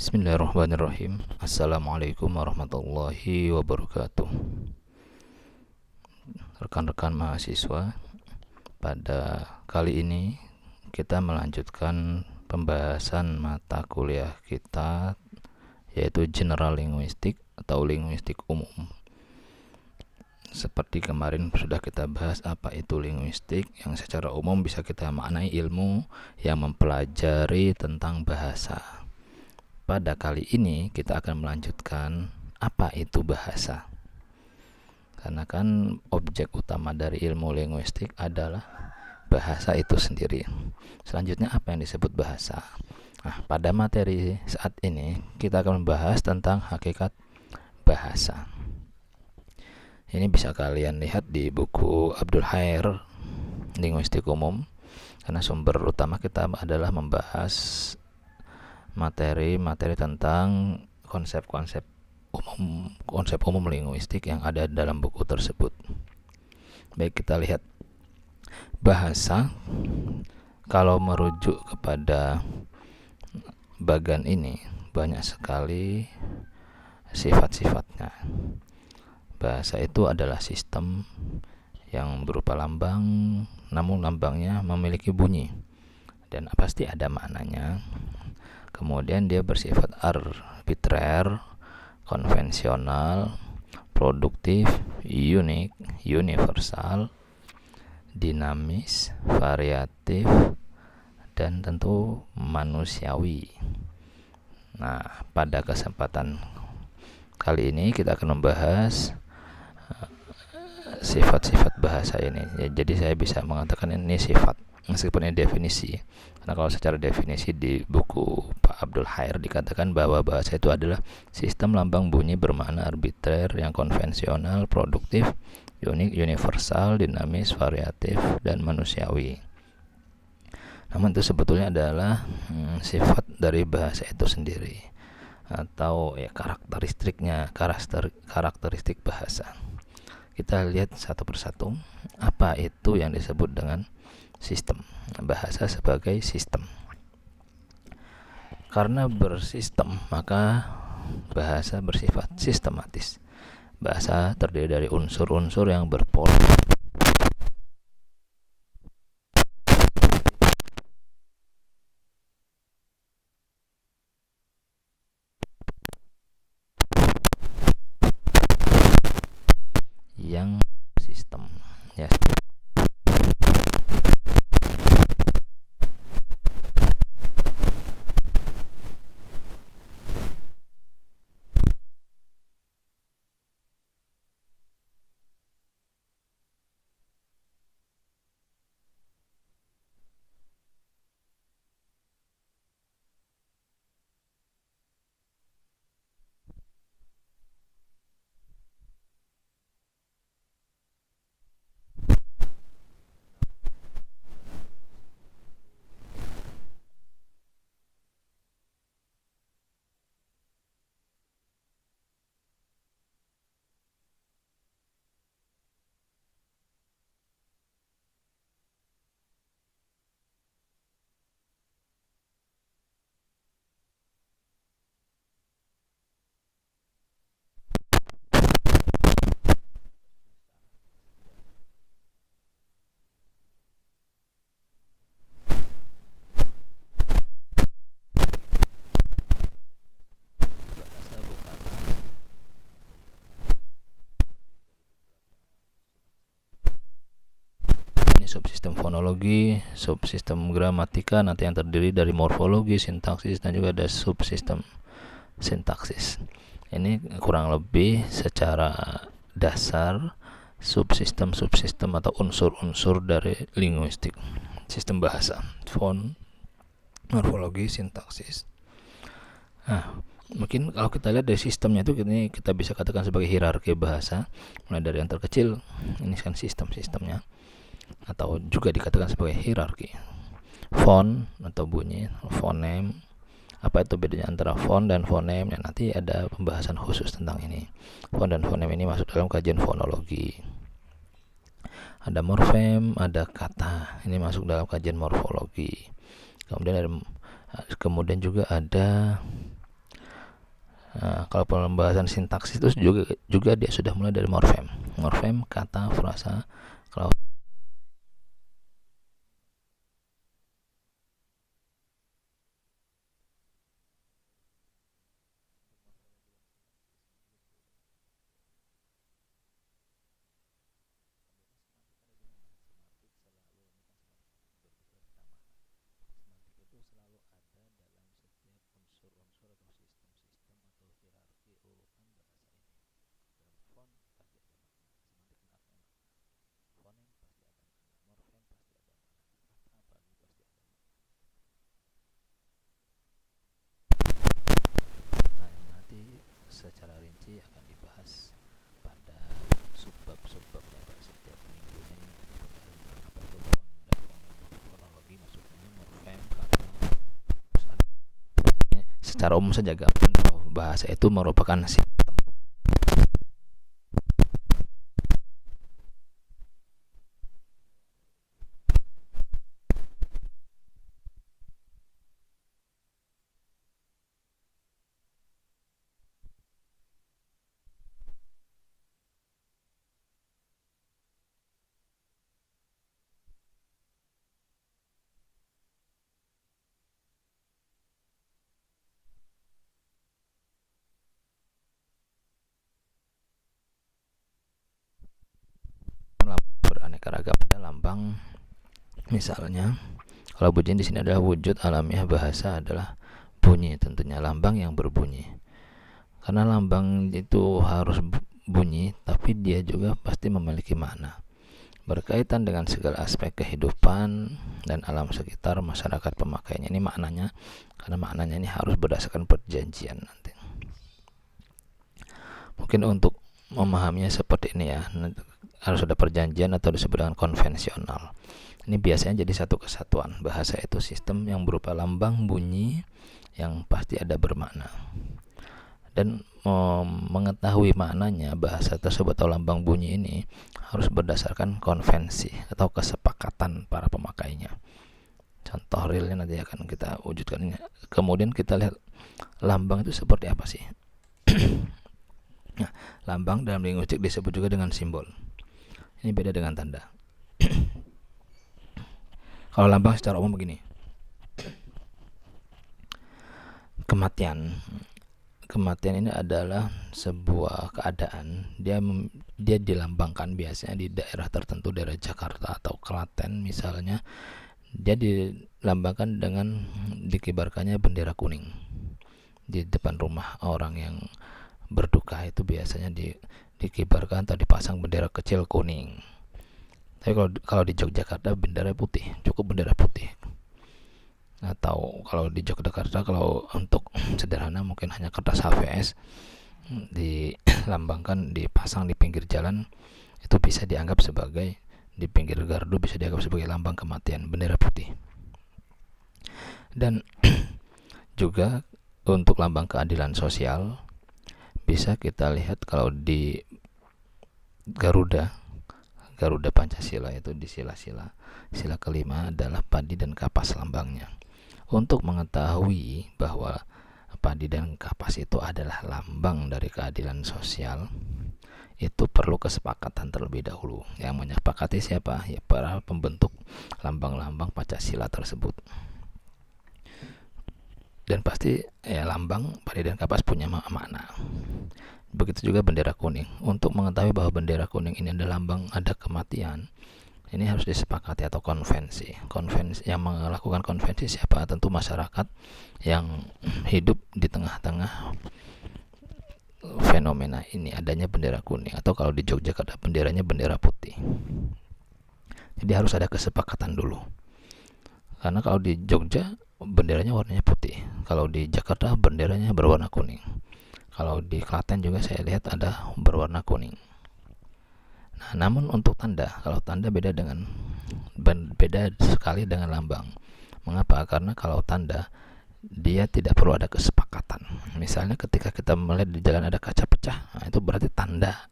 Bismillahirrahmanirrahim. Assalamualaikum warahmatullahi wabarakatuh. Rekan-rekan mahasiswa, pada kali ini kita melanjutkan pembahasan mata kuliah kita, yaitu General Linguistik atau Linguistik Umum. Seperti kemarin sudah kita bahas apa itu linguistik, yang secara umum bisa kita maknai ilmu yang mempelajari tentang bahasa. Pada kali ini kita akan melanjutkan apa itu bahasa. Karena kan objek utama dari ilmu linguistik adalah bahasa itu sendiri. Selanjutnya apa yang disebut bahasa? Nah, pada materi saat ini kita akan membahas tentang hakikat bahasa. Ini bisa kalian lihat di buku Abdul Khair Linguistik Umum, karena sumber utama kita adalah membahas materi-materi tentang konsep-konsep umum linguistik yang ada dalam buku tersebut. Baik, kita lihat bahasa. Kalau merujuk kepada bagan ini, banyak sekali sifat-sifatnya. Bahasa itu adalah sistem yang berupa lambang, namun lambangnya memiliki bunyi dan pasti ada maknanya. Kemudian dia bersifat arbitrer, konvensional, produktif, unik, universal, dinamis, variatif, dan tentu manusiawi. Nah, pada kesempatan kali ini kita akan membahas sifat-sifat bahasa ini. Jadi saya bisa mengatakan ini sifat, meskipun ini definisi. Karena kalau secara definisi di buku Pak Abdul Khair dikatakan bahwa bahasa itu adalah sistem lambang bunyi bermakna arbitrer yang konvensional, produktif, unik, universal, dinamis, variatif, dan manusiawi. Namun itu sebetulnya adalah sifat dari bahasa itu sendiri, atau ya karakteristik bahasa. Kita lihat satu persatu apa itu yang disebut dengan sistem. Bahasa sebagai sistem. Karena bersistem, maka bahasa bersifat sistematis. Bahasa terdiri dari unsur-unsur yang berpola yang sistem, ya. Subsistem fonologi, subsistem gramatika, nanti yang terdiri dari morfologi, sintaksis, dan juga ada subsistem sintaksis. Ini kurang lebih secara dasar subsistem atau unsur-unsur dari linguistik, sistem bahasa, font, morfologi, sintaksis. Nah, mungkin kalau kita lihat dari sistemnya itu, ini kita bisa katakan sebagai hierarki bahasa, mulai dari yang terkecil, ini kan sistemnya, atau juga dikatakan sebagai hierarki. Font atau bunyi, fonem. Apa itu bedanya antara font dan fonem? Ya, nanti ada pembahasan khusus tentang ini. Font dan fonem ini masuk dalam kajian fonologi. Ada morfem, ada kata. Ini masuk dalam kajian morfologi. Kemudian juga ada Kalau pembahasan sintaksis itu juga dia sudah mulai dari morfem, kata, frasa. Kalau secara rinci akan dibahas pada subbab-subbabnya pada setiap minggunya ini. Apa itu fonologi, maksudnya morfem, kata. Secara umum saja gambaran bahwa bahasa itu merupakan sistem. Beraneka ragam, ada lambang. Misalnya, kalau bunyi di sini adalah wujud alamiah bahasa adalah bunyi, tentunya lambang yang berbunyi. Karena lambang itu harus bunyi, tapi dia juga pasti memiliki makna, berkaitan dengan segala aspek kehidupan dan alam sekitar masyarakat pemakainya. Ini maknanya, karena maknanya ini harus berdasarkan perjanjian nanti. Mungkin untuk memahaminya seperti ini ya, harus ada perjanjian atau disebut dengan konvensional. Ini biasanya jadi satu kesatuan. Bahasa itu sistem yang berupa lambang bunyi yang pasti ada bermakna. Dan mengetahui maknanya bahasa tersebut atau lambang bunyi ini harus berdasarkan konvensi atau kesepakatan para pemakainya. Contoh realnya nanti akan kita wujudkan. Kemudian kita lihat lambang itu seperti apa sih. Nah, lambang dalam linguistik disebut juga dengan simbol. Ini beda dengan tanda. Kalau lambang secara umum begini, kematian ini adalah sebuah keadaan. Dia dilambangkan biasanya di daerah tertentu, daerah Jakarta atau Klaten misalnya. Dia dilambangkan dengan dikibarkannya bendera kuning di depan rumah orang yang berduka. Itu biasanya dikibarkan atau dipasang bendera kecil kuning. Tapi kalau di Yogyakarta bendera putih, cukup bendera putih. Atau kalau di Yogyakarta, kalau untuk sederhana mungkin hanya kertas HVS dilambangkan, dipasang di pinggir jalan. Itu bisa dianggap sebagai, di pinggir gardu bisa dianggap sebagai lambang kematian, bendera putih. Dan juga untuk lambang keadilan sosial bisa kita lihat kalau di Garuda Pancasila, itu di sila kelima adalah padi dan kapas lambangnya. Untuk mengetahui bahwa padi dan kapas itu adalah lambang dari keadilan sosial, itu perlu kesepakatan terlebih dahulu. Yang menyepakati siapa? Ya para pembentuk lambang-lambang Pancasila tersebut. Dan pasti ya lambang padi dan kapas punya makna. Begitu juga bendera kuning. Untuk mengetahui bahwa bendera kuning ini adalah lambang ada kematian, ini harus disepakati atau konvensi yang melakukan konvensi siapa? Tentu masyarakat yang hidup di tengah-tengah fenomena ini, adanya bendera kuning, atau kalau di Yogyakarta benderanya bendera putih. Jadi harus ada kesepakatan dulu, karena kalau di Jogja benderanya warnanya putih, kalau di Jakarta benderanya berwarna kuning, kalau di Klaten juga saya lihat ada berwarna kuning. Nah, namun untuk tanda, kalau tanda beda sekali dengan lambang. Mengapa? Karena kalau tanda dia tidak perlu ada kesepakatan. Misalnya ketika kita melihat di jalan ada kaca pecah, nah itu berarti tanda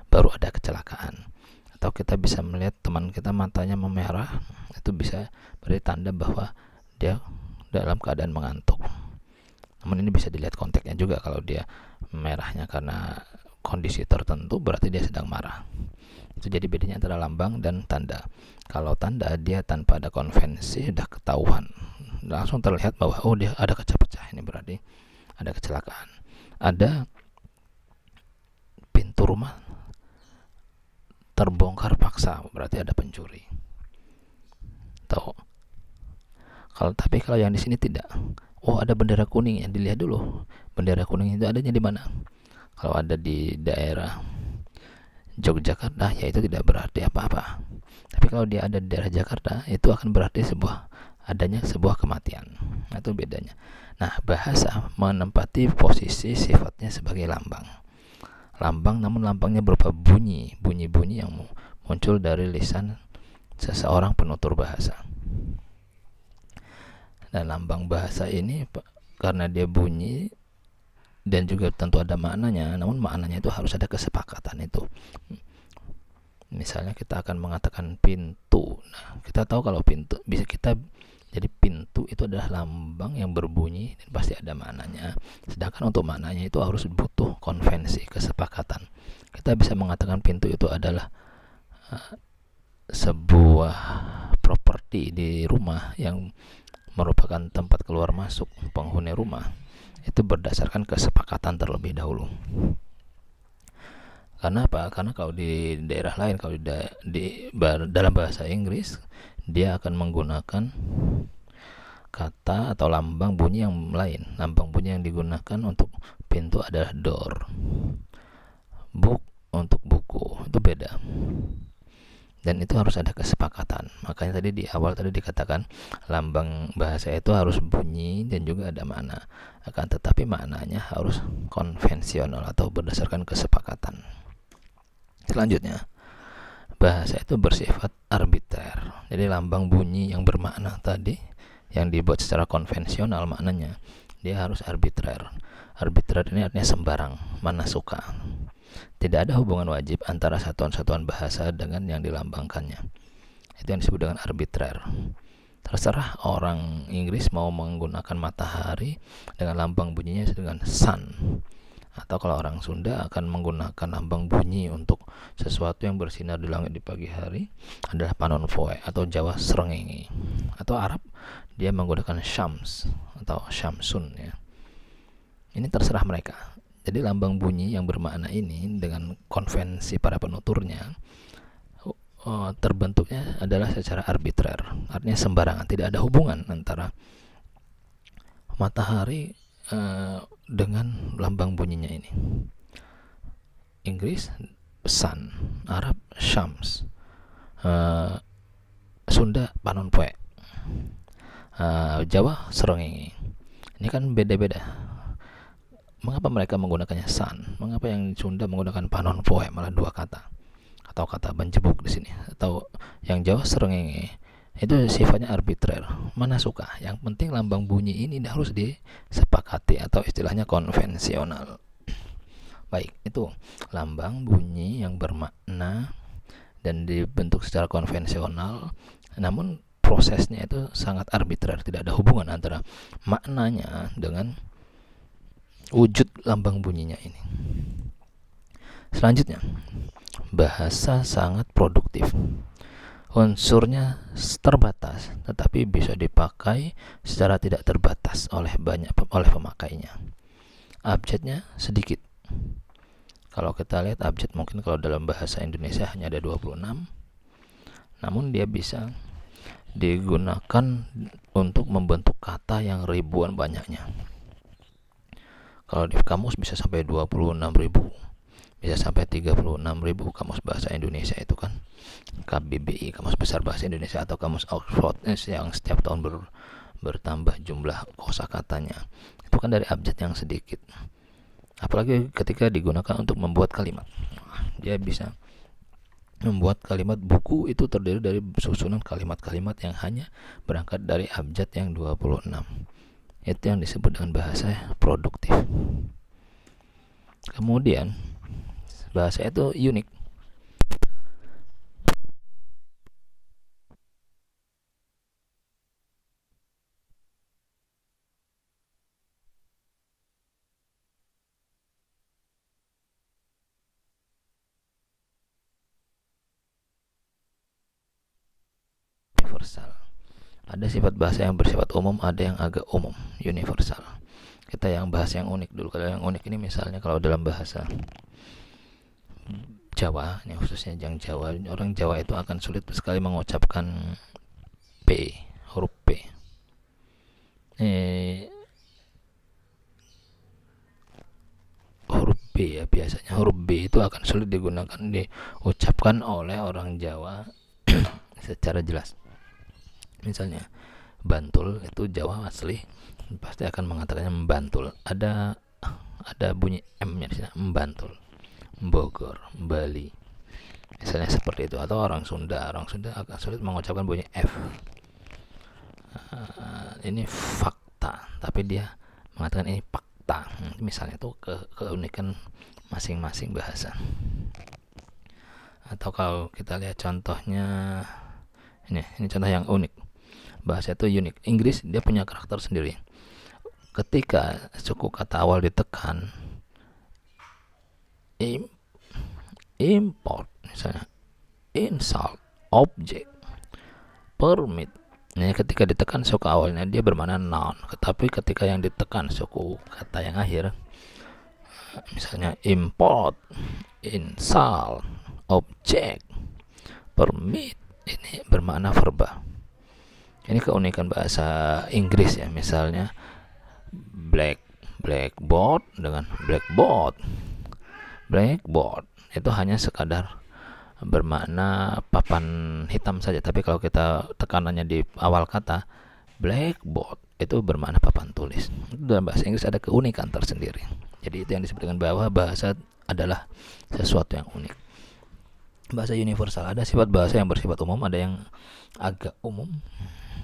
baru ada kecelakaan. Atau kita bisa melihat teman kita matanya memerah, itu bisa berarti tanda bahwa dia dalam keadaan mengantuk. Namun ini bisa dilihat konteksnya juga. Kalau dia merahnya karena kondisi tertentu, berarti dia sedang marah. Itu jadi bedanya antara lambang dan tanda. Kalau tanda dia tanpa ada konvensi, sudah ketahuan, langsung terlihat bahwa oh dia ada kaca pecah, ini berarti ada kecelakaan. Ada pintu rumah terbongkar paksa, berarti ada pencuri. Tahu? Kalau yang di sini tidak. Oh, ada bendera kuning, ya dilihat dulu. Bendera kuning itu adanya di mana? Kalau ada di daerah Yogyakarta, ya itu tidak berarti apa-apa. Tapi kalau dia ada di daerah Jakarta, itu akan berarti adanya sebuah kematian. Nah, itu bedanya. Nah, bahasa menempati posisi sifatnya sebagai lambang. Lambang, namun lambangnya berupa bunyi-bunyi yang muncul dari lisan seseorang penutur bahasa. Dan lambang bahasa ini karena dia bunyi dan juga tentu ada maknanya, namun maknanya itu harus ada kesepakatan itu. Misalnya kita akan mengatakan pintu. Nah, kita tahu kalau pintu bisa kita jadi pintu itu adalah lambang yang berbunyi dan pasti ada maknanya. Sedangkan untuk maknanya itu harus butuh konvensi, kesepakatan. Kita bisa mengatakan pintu itu adalah sebuah properti di rumah yang merupakan tempat keluar masuk penghuni rumah. Itu berdasarkan kesepakatan terlebih dahulu. Karena apa? Karena kalau di daerah lain, kalau dalam bahasa Inggris, dia akan menggunakan kata atau lambang bunyi yang lain. Lambang bunyi yang digunakan untuk pintu adalah door. Book untuk buku, itu beda. Dan itu harus ada kesepakatan. Makanya tadi di awal dikatakan lambang bahasa itu harus bunyi dan juga ada makna. Akan tetapi maknanya harus konvensional atau berdasarkan kesepakatan. Selanjutnya, bahasa itu bersifat arbiter. Jadi lambang bunyi yang bermakna tadi yang dibuat secara konvensional maknanya dia harus arbitrer. Arbitrer ini artinya sembarang, mana suka. Tidak ada hubungan wajib antara satuan-satuan bahasa dengan yang dilambangkannya. Itu yang disebut dengan arbitrer. Terserah orang Inggris mau menggunakan matahari dengan lambang bunyinya dengan sun, atau kalau orang Sunda akan menggunakan lambang bunyi untuk sesuatu yang bersinar di langit di pagi hari adalah panonfoe atau Jawa srengenge. Atau Arab dia menggunakan syams atau syamsun ya. Ini terserah mereka. Jadi lambang bunyi yang bermakna ini dengan konvensi para penuturnya terbentuknya adalah secara arbitrer, artinya sembarangan, tidak ada hubungan antara matahari dengan lambang bunyinya ini. Inggris sun, Arab syams, Sunda panonpoe, Jawa srengenge. Ini kan beda-beda. Mengapa mereka menggunakannya sun? Mengapa yang Sunda menggunakan panonpoe malah dua kata? Atau kata banjebuk di sini? Atau yang Jawa srengenge? Itu sifatnya arbitrer, mana suka. Yang penting lambang bunyi ini harus disepakati atau istilahnya konvensional. Baik, itu lambang bunyi yang bermakna dan dibentuk secara konvensional, namun prosesnya itu sangat arbitrer, tidak ada hubungan antara maknanya dengan wujud lambang bunyinya ini. Selanjutnya, bahasa sangat produktif. Unsurnya terbatas, tetapi bisa dipakai secara tidak terbatas oleh pemakainya. Abjadnya sedikit. Kalau kita lihat abjad mungkin kalau dalam bahasa Indonesia hanya ada 26, namun dia bisa digunakan untuk membentuk kata yang ribuan banyaknya. Kalau di kamus bisa sampai 26.000, bisa sampai 36.000 kamus bahasa Indonesia itu kan. KBBI, Kamus Besar Bahasa Indonesia, atau Kamus Oxford yang setiap tahun bertambah jumlah kosakatanya. Itu kan dari abjad yang sedikit. Apalagi ketika digunakan untuk membuat kalimat. Dia bisa membuat kalimat buku itu terdiri dari susunan kalimat-kalimat yang hanya berangkat dari abjad yang 26. Itu yang disebut dengan bahasa produktif. Kemudian bahasa itu unik. universal. Ada sifat bahasa yang bersifat umum, ada yang agak umum, universal. Kita yang bahas yang unik dulu. Kalau yang unik ini misalnya kalau dalam bahasa Jawa, ini khususnya yang Jawa, orang Jawa itu akan sulit sekali mengucapkan P, huruf P. Huruf B ya, biasanya huruf B itu akan sulit diucapkan oleh orang Jawa secara jelas. Misalnya Bantul itu Jawa asli pasti akan mengatakannya membantul. Ada bunyi M-nya di sana, membantul. Bogor, Bali, misalnya seperti itu. Atau orang Sunda akan sulit mengucapkan bunyi F. Ini fakta, tapi dia mengatakan ini fakta. Misalnya itu keunikan masing-masing bahasa. Atau kalau kita lihat contohnya, ini contoh yang unik. Bahasa itu unik. Inggris dia punya karakter sendiri. Ketika suku kata awal ditekan, import, misalnya insult, object, permit. Ini ketika ditekan suku awalnya dia bermakna noun, tetapi ketika yang ditekan suku kata yang akhir, misalnya import, insult, object, permit, ini bermakna verba. Ini keunikan bahasa Inggris ya. Misalnya blackboard dengan blackboard. Blackboard itu hanya sekadar bermakna papan hitam saja, tapi kalau kita tekanannya di awal kata blackboard itu bermakna papan tulis. Dalam bahasa Inggris ada keunikan tersendiri. Jadi itu yang disebut dengan bahwa bahasa adalah sesuatu yang unik. Bahasa universal, ada sifat bahasa yang bersifat umum, ada yang agak umum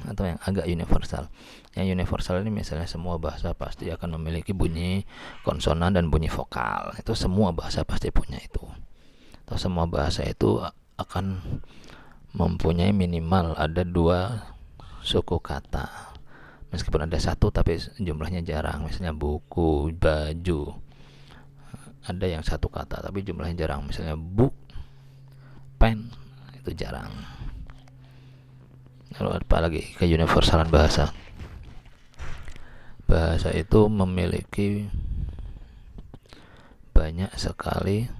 atau yang agak universal. Yang universal ini misalnya semua bahasa pasti akan memiliki bunyi konsonan dan bunyi vokal. Itu semua bahasa pasti punya itu. Atau semua bahasa itu akan mempunyai minimal ada 2 suku kata. Meskipun ada 1 tapi jumlahnya jarang. Misalnya buku, baju, ada yang 1 kata tapi jumlahnya jarang. Misalnya book, pen, itu jarang. Lalu apa lagi keuniversalan bahasa? Bahasa itu memiliki banyak sekali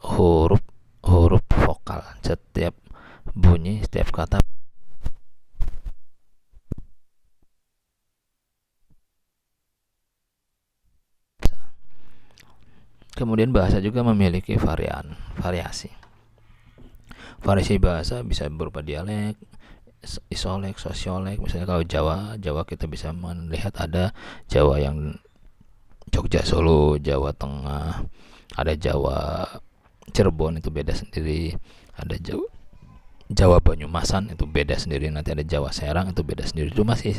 huruf vokal. Setiap bunyi, setiap kata kemudian bahasa juga memiliki variasi. Variasi bahasa bisa berupa dialek, isolek, sosiolek. Misalnya kalau Jawa kita bisa melihat ada Jawa yang Jogja, Solo, Jawa Tengah, ada Jawa Cirebon itu beda sendiri, ada Jawa Banyumasan itu beda sendiri, nanti ada Jawa Serang itu beda sendiri. Itu masih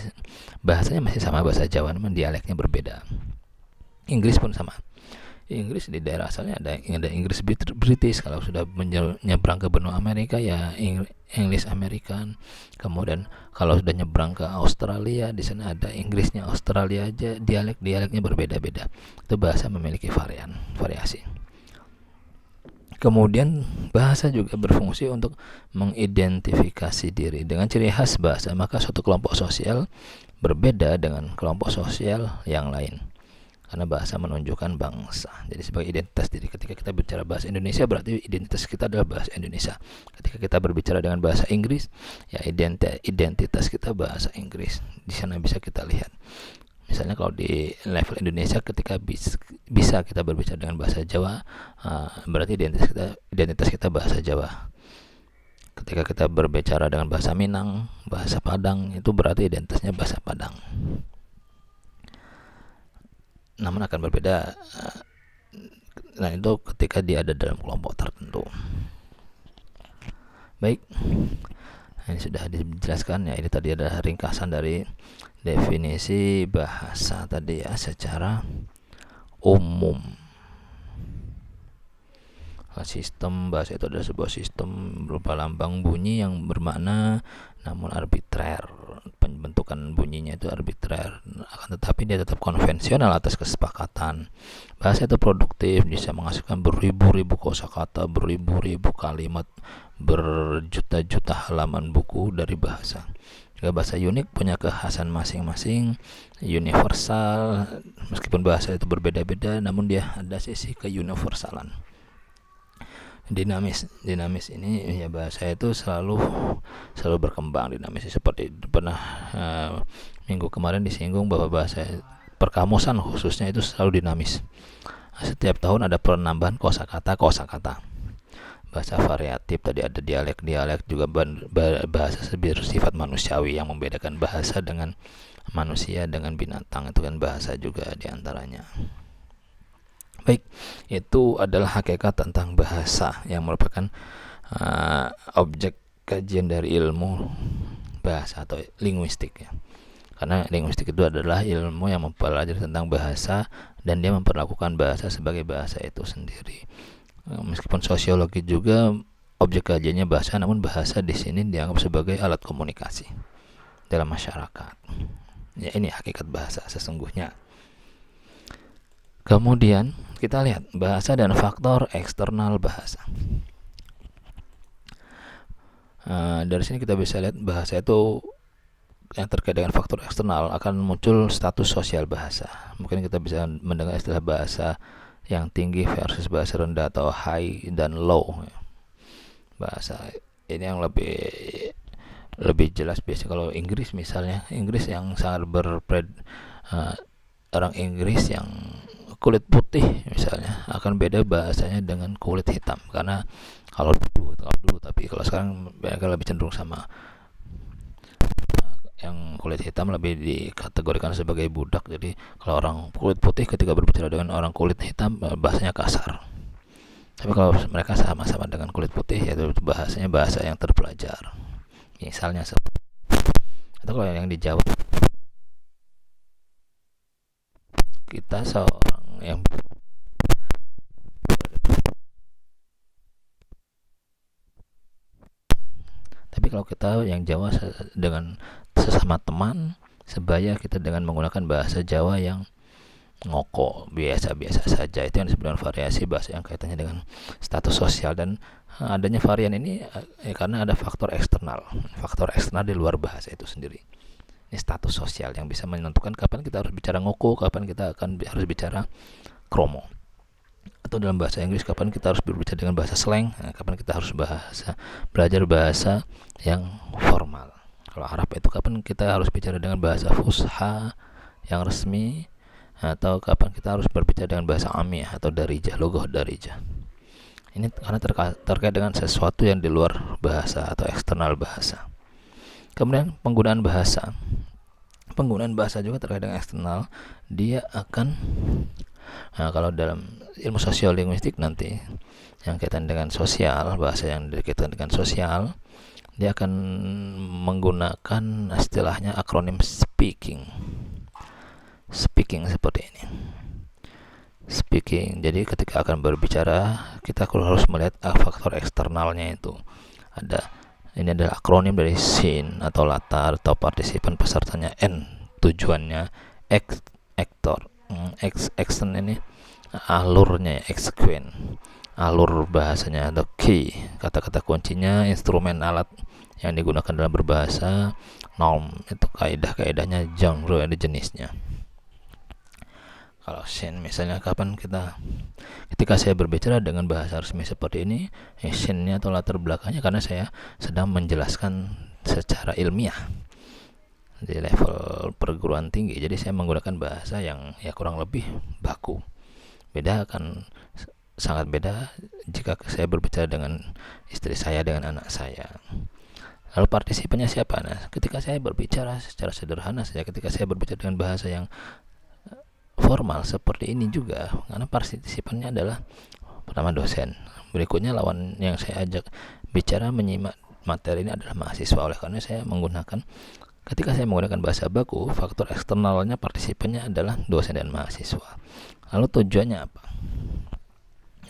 bahasanya masih sama bahasa Jawa, namun dialeknya berbeda. Inggris pun sama. Inggris di daerah asalnya ada Inggris British. Kalau sudah menyeberang ke benua Amerika ya English American. Kemudian kalau sudah nyebrang ke Australia, di sana ada Inggrisnya Australia aja. Dialeknya berbeda-beda. Itu bahasa memiliki variasi. Kemudian bahasa juga berfungsi untuk mengidentifikasi diri. Dengan ciri khas bahasa, maka suatu kelompok sosial berbeda dengan kelompok sosial yang lain. Karena bahasa menunjukkan bangsa. Jadi sebagai identitas diri. Ketika kita bicara bahasa Indonesia, berarti identitas kita adalah bahasa Indonesia. Ketika kita berbicara dengan bahasa Inggris, ya identitas kita bahasa Inggris. Di sana bisa kita lihat. Misalnya kalau di level Indonesia, ketika bisa kita berbicara dengan bahasa Jawa, berarti identitas kita bahasa Jawa. Ketika kita berbicara dengan bahasa Minang, bahasa Padang, itu berarti identitasnya bahasa Padang. Namun akan berbeda. Nah, itu ketika dia ada dalam kelompok tertentu. Baik, ini sudah dijelaskan ya. Ini tadi ada ringkasan dari definisi bahasa tadi ya secara umum. Sistem bahasa itu adalah sebuah sistem berupa lambang bunyi yang bermakna namun arbitrer. Pembentukan bunyinya itu arbitrer, akan tetapi dia tetap konvensional atas kesepakatan. Bahasa itu produktif, bisa menghasilkan beribu-ribu kosakata, beribu-ribu kalimat, berjuta-juta halaman buku dari bahasa. Juga bahasa unik, punya kekhasan masing-masing, universal. Meskipun bahasa itu berbeda-beda, namun dia ada sisi keuniversalan. Dinamis ini ya, bahasa itu selalu berkembang, dinamis. Seperti pernah minggu kemarin disinggung bahwa bahasa perkamusan khususnya itu selalu dinamis. Setiap tahun ada penambahan kosakata. Bahasa variatif, tadi ada dialek juga, bahasa bersifat manusiawi yang membedakan bahasa dengan manusia dengan binatang, itu kan bahasa juga diantaranya. Baik, itu adalah hakikat tentang bahasa yang merupakan objek kajian dari ilmu bahasa atau linguistik ya. Karena linguistik itu adalah ilmu yang mempelajari tentang bahasa dan dia memperlakukan bahasa sebagai bahasa itu sendiri. Meskipun sosiologi juga objek kajiannya bahasa, namun bahasa di sini dianggap sebagai alat komunikasi dalam masyarakat. Ya, ini hakikat bahasa sesungguhnya. Kemudian kita lihat bahasa dan faktor eksternal bahasa. Dari sini kita bisa lihat bahasa itu yang terkait dengan faktor eksternal akan muncul status sosial bahasa. Mungkin kita bisa mendengar istilah bahasa yang tinggi versus bahasa rendah atau high dan low. Bahasa ini yang lebih jelas biasanya kalau Inggris misalnya, Inggris yang sangat orang Inggris yang kulit putih misalnya akan beda bahasanya dengan kulit hitam, karena kalau dulu tapi kalau sekarang mereka lebih cenderung sama. Yang kulit hitam lebih dikategorikan sebagai budak. Jadi kalau orang kulit putih ketika berbicara dengan orang kulit hitam bahasanya kasar. Tapi kalau mereka sama-sama dengan kulit putih, yaitu bahasanya bahasa yang terpelajar. Misalnya atau kalau yang di Jawa, kita seorang yang tapi kalau kita yang Jawa dengan sesama teman sebaya, kita dengan menggunakan bahasa Jawa yang ngoko, biasa-biasa saja. Itu yang disebut dengan variasi bahasa yang kaitannya dengan status sosial. Dan adanya varian ini karena ada faktor eksternal di luar bahasa itu sendiri. Ini status sosial yang bisa menentukan kapan kita harus bicara ngoko, kapan kita harus bicara kromo. Atau dalam bahasa Inggris kapan kita harus berbicara dengan bahasa slang, kapan kita harus belajar bahasa yang formal. Kalau Arab itu kapan kita harus bicara dengan bahasa fusha yang resmi, atau kapan kita harus berbicara dengan bahasa amiyah atau darijah, logoh darijah. Ini karena terkait dengan sesuatu yang di luar bahasa atau eksternal bahasa. Kemudian penggunaan bahasa juga terkait dengan eksternal. Dia akan kalau dalam ilmu sosiolinguistik nanti yang kaitan dengan sosial, bahasa yang berkaitan dengan sosial, dia akan menggunakan istilahnya akronim speaking seperti ini. Speaking, jadi ketika akan berbicara kita harus melihat faktor eksternalnya itu. Ini adalah akronim dari scene atau latar atau partisipan, pesertanya N, tujuannya actor, action ini alurnya, exequent, alur bahasanya, atau key, kata-kata kuncinya, instrumen alat yang digunakan dalam berbahasa, norm itu kaidah-kaidahnya, genre ada jenisnya. Kalau scene misalnya ketika saya berbicara dengan bahasa resmi seperti ini, scene-nya atau latar belakangnya karena saya sedang menjelaskan secara ilmiah di level perguruan tinggi, jadi saya menggunakan bahasa yang ya kurang lebih baku. Sangat beda jika saya berbicara dengan istri saya, dengan anak saya. Lalu partisipannya siapa? Nah, ketika saya berbicara secara sederhana saja, ketika saya berbicara dengan bahasa yang formal seperti ini juga, karena partisipannya adalah pertama dosen, berikutnya lawan yang saya ajak bicara menyimak materi ini adalah mahasiswa. Oleh karena ketika saya menggunakan bahasa baku, faktor eksternalnya partisipannya adalah dosen dan mahasiswa. Lalu tujuannya apa?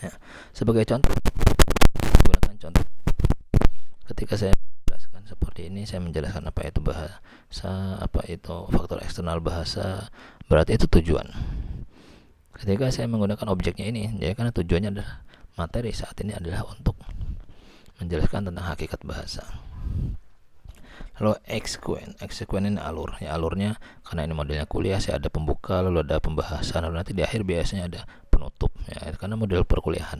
Ya, sebagai contoh, gunakan contoh. Ketika saya menjelaskan seperti ini, saya menjelaskan apa itu bahasa, apa itu faktor eksternal bahasa, berarti itu tujuan. Ketika saya menggunakan objeknya ini, jadi karena tujuannya adalah materi saat ini adalah untuk menjelaskan tentang hakikat bahasa. Lalu exequent ini alurnya karena ini modelnya kuliah, saya ada pembuka, lalu ada pembahasan, lalu nanti di akhir biasanya ada penutup ya, karena model perkuliahan.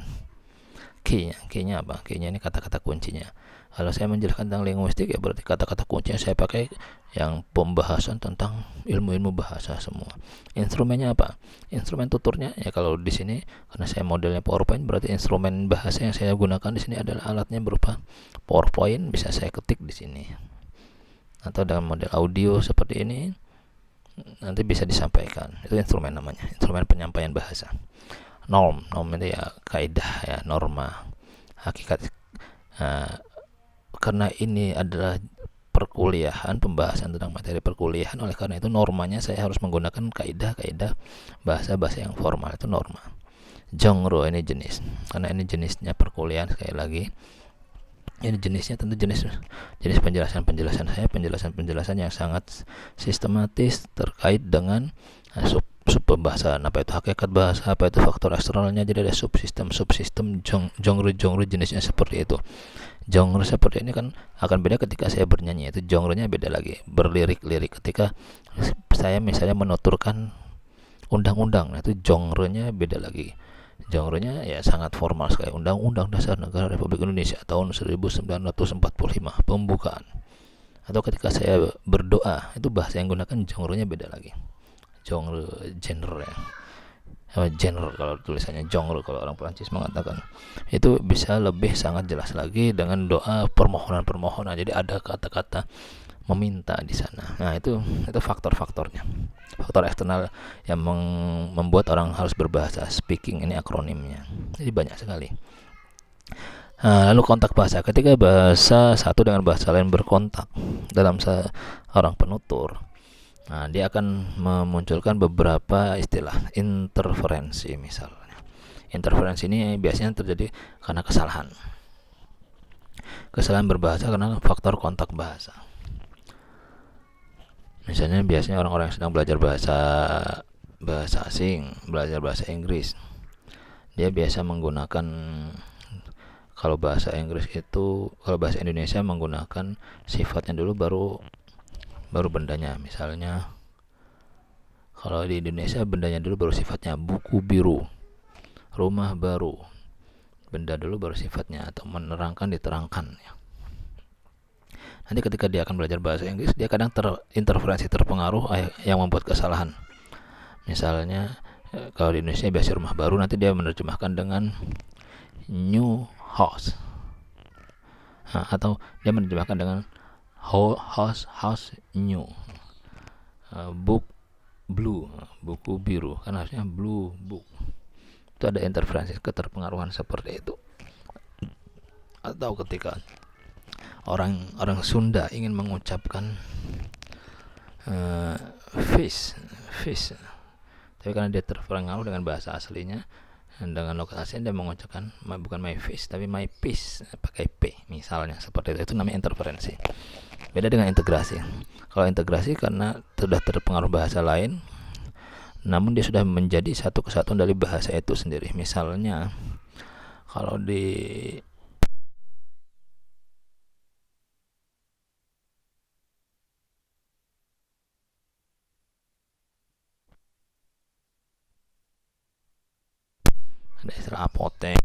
Key-nya apa? Key-nya ini kata-kata kuncinya. Kalau saya menjelaskan tentang linguistik ya berarti kata-kata kuncinya saya pakai yang pembahasan tentang ilmu-ilmu bahasa semua. Instrumennya apa? Instrumen tuturnya ya kalau di sini karena saya modelnya PowerPoint berarti instrumen bahasa yang saya gunakan di sini adalah alatnya berupa PowerPoint, bisa saya ketik di sini. Atau dalam model audio seperti ini nanti bisa disampaikan. Itu instrumen namanya, instrumen penyampaian bahasa. Norm itu ya kaidah ya, norma, hakikat. Karena ini adalah perkuliahan, pembahasan tentang materi perkuliahan, oleh karena itu normanya saya harus menggunakan kaidah-kaidah bahasa-bahasa yang formal, itu norma. Genre ini jenis, karena ini jenisnya perkuliahan, sekali lagi ini jenisnya tentu jenis penjelasan saya, penjelasan yang sangat sistematis terkait dengan sub pembahasan, apa itu hakikat bahasa, apa itu faktor eksternalnya. Jadi ada subsistem genre jenisnya seperti itu. Genre seperti ini kan akan beda ketika saya bernyanyi, itu genrenya beda lagi. Berlirik-lirik ketika saya misalnya menuturkan undang-undang, itu genrenya beda lagi. Genrenya ya sangat formal sekali, Undang-Undang Dasar Negara Republik Indonesia tahun 1945 pembukaan. Atau ketika saya berdoa, itu bahasa yang gunakan genrenya beda lagi. Genre kalau tulisannya genre, kalau orang Prancis mengatakan, itu bisa lebih sangat jelas lagi dengan doa permohonan. Jadi ada kata-kata meminta di sana. Nah, itu faktor-faktornya. Faktor eksternal yang membuat orang harus berbahasa. Speaking ini akronimnya. Jadi banyak sekali. Nah, lalu kontak bahasa. Ketika bahasa satu dengan bahasa lain berkontak dalam seorang penutur, nah, dia akan memunculkan beberapa istilah interferensi misalnya. Interferensi ini biasanya terjadi karena kesalahan berbahasa karena faktor kontak bahasa. Misalnya biasanya orang-orang yang sedang belajar bahasa asing, belajar bahasa Inggris, dia biasa menggunakan, kalau bahasa Indonesia menggunakan sifatnya dulu baru bendanya. Misalnya kalau di Indonesia bendanya dulu baru sifatnya, buku biru, rumah baru, benda dulu baru sifatnya, atau menerangkan diterangkan ya. Nanti ketika dia akan belajar bahasa Inggris, dia kadang terinterferensi, terpengaruh yang membuat kesalahan. Misalnya kalau di Indonesia biasa rumah baru, nanti dia menerjemahkan dengan new house, atau dia menerjemahkan dengan house new, book blue, buku biru, kan harusnya blue book. Itu ada interferensi, keterpengaruhan seperti itu. Atau ketika orang Sunda ingin mengucapkan fish, tapi karena dia terpengaruh dengan bahasa aslinya, dengan lokasi, dia mengucapkan bukan my fish tapi my fish, pakai p misalnya, seperti itu namanya interferensi. Beda dengan integrasi. Kalau integrasi karena sudah terpengaruh bahasa lain, namun dia sudah menjadi satu kesatuan dari bahasa itu sendiri. Misalnya kalau di ada istilah apotek,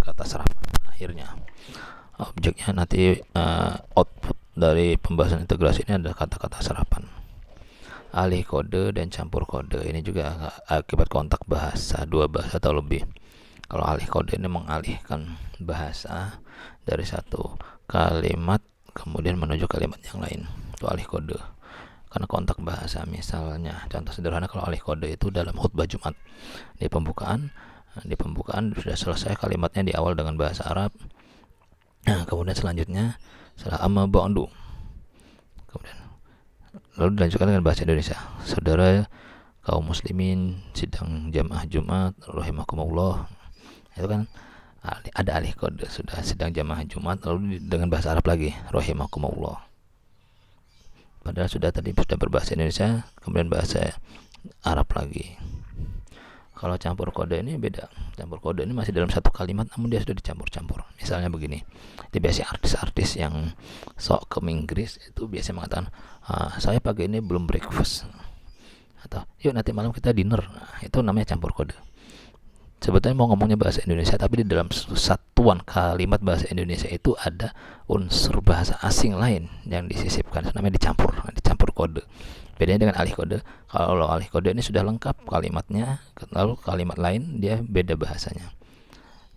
kata serapan. Akhirnya objeknya nanti output dari pembahasan integrasi ini adalah kata-kata serapan. Alih kode dan campur kode ini juga akibat kontak bahasa, dua bahasa atau lebih. Kalau alih kode ini mengalihkan bahasa dari satu kalimat kemudian menuju kalimat yang lain, itu alih kode karena kontak bahasa. Misalnya contoh sederhana, kalau alih kode itu dalam khutbah Jumat, di pembukaan sudah selesai kalimatnya di awal dengan bahasa Arab, kemudian selanjutnya setelah amma ba'du, kemudian lalu dilanjutkan dengan bahasa Indonesia. Saudara kaum muslimin sidang jamaah Jumat rahimakumullah, itu kan ada alih kode, sudah sidang jamaah Jumat lalu dengan bahasa Arab lagi, rahimakumullah. Padahal sudah berbahasa Indonesia kemudian bahasa Arab lagi. Kalau campur kode ini beda. Campur kode ini masih dalam satu kalimat namun dia sudah dicampur-campur. Misalnya begini, di biasanya artis-artis yang sok ke Inggris itu biasanya mengatakan, saya pagi ini belum breakfast, atau yuk nanti malam kita dinner. Nah, itu namanya campur kode. Sebetulnya mau ngomongnya bahasa Indonesia, tapi di dalam satuan kalimat bahasa Indonesia itu ada unsur bahasa asing lain yang disisipkan, namanya dicampur kode. Bedanya dengan alih kode, kalau alih kode ini sudah lengkap kalimatnya, lalu kalimat lain dia beda bahasanya.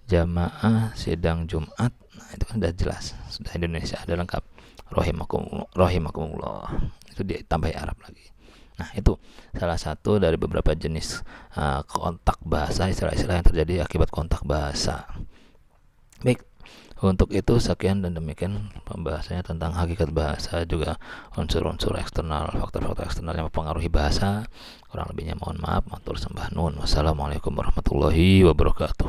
Jamaah sidang Jumat, nah itu kan sudah jelas, sudah Indonesia, ada lengkap. Rahimakumullah, itu ditambah Arab lagi. Nah, itu salah satu dari beberapa jenis kontak bahasa, istilah-istilah yang terjadi akibat kontak bahasa. Baik, untuk itu sekian dan demikian pembahasannya tentang hakikat bahasa, juga unsur-unsur eksternal, faktor-faktor eksternal yang mempengaruhi bahasa. Kurang lebihnya mohon maaf, matur sembah nuwun. Wassalamualaikum warahmatullahi wabarakatuh.